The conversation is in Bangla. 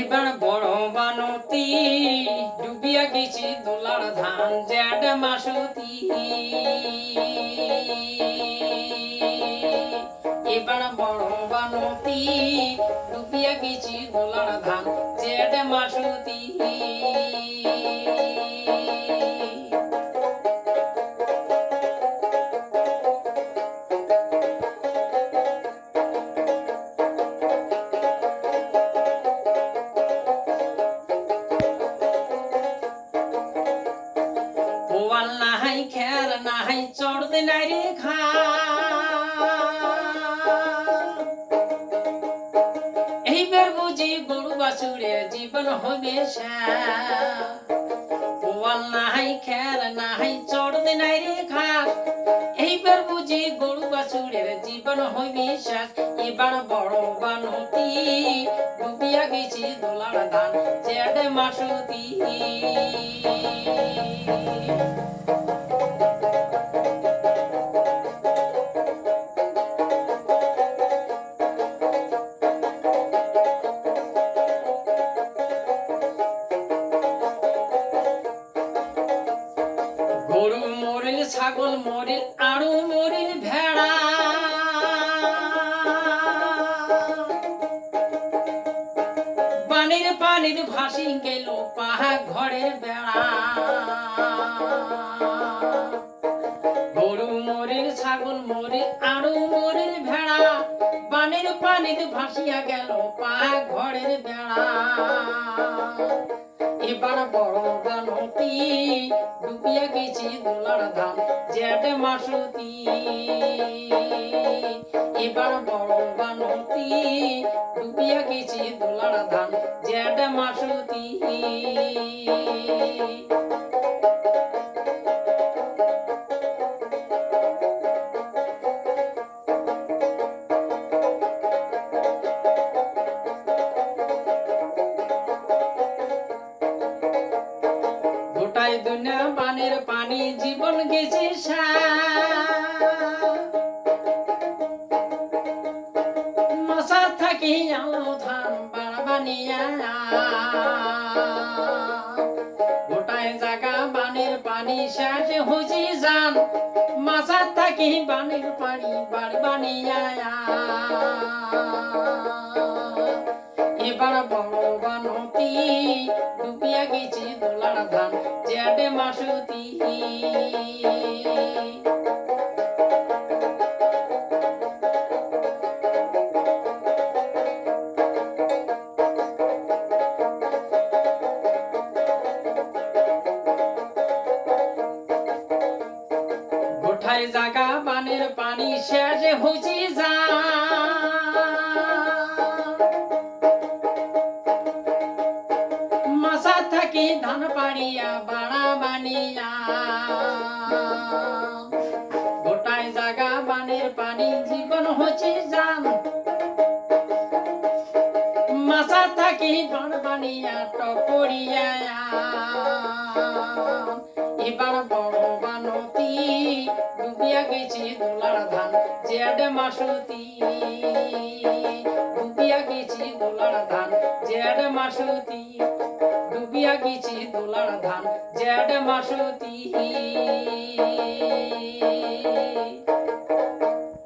এবার বড় বানতি ডুবিয়া গেছি দোলার ধান জ্যাড মাসুতি। এবার বড় বানতি ডুবিয়া গেছি দোলার ধান জ্যাড মাসুতি। পোয়াল নাহাই খের নাহাই চড়তে নাই রে খা এইবার বুঝি গরু বাছুরে জীবন হবে পোয়াল নাহাই খের নাহাই চড়তে নাই রে খা এইবার বুঝি গরু বাছুরের জীবন হইবে শেষ। এবার বড় বানতি ডুবিয়া গেছি দোলার ধান জ্যাড মাসুতি। গরু মরিল ছাগল মরিল আরো মরিল ভেড়া পানির পানির ভাসি গেল পাহা ঘরের বেড়া। গরু মরিল ছাগল মরিল আরো মরিল ভেড়া পানির পানির ভাসিয়া গেল পাহা ঘরের বেড়া। এবার বড় বানতি ডুবিয়া গেছি দোলার ধান জ্যাড মাসুতি। এবার বড় বানতি ডুবিয়া গেছি দোলার ধান জ্যাড মাসুতি। গোটাই দুনিয়া পানির পানি জীবন গেছে মশা থাকি আলো ধান বাড়বানিয়া। গোটাই জায়গা বানের পানি শেষ হয়েছি যান মশা থাকি বানের পানি বাড়বানিয়া। এবার বড় বানতি ডুবিয়া গেছি দোলার ধান জ্যাড মাসুতি। গোঠায় জাগা বানের পানি শেষ হয়েছি যা মাসা থাকি ধান পাড়িয়া বাড়া বানিয়া। গোটায় জাগা বানের পানি জীবন হচ্ছে জান মাসা থাকি বান বানিয়া টপরিয়া। এবার বড় বানতি ডুবিয়া গেছি দোলার ধান জ্যাড মাসুতি। ডুবিয়া গেছি দোলার ধান জ্যাড মাসুতি। ডুবিয়া গেছি দোলার ধান জ্যাড মাসুতি।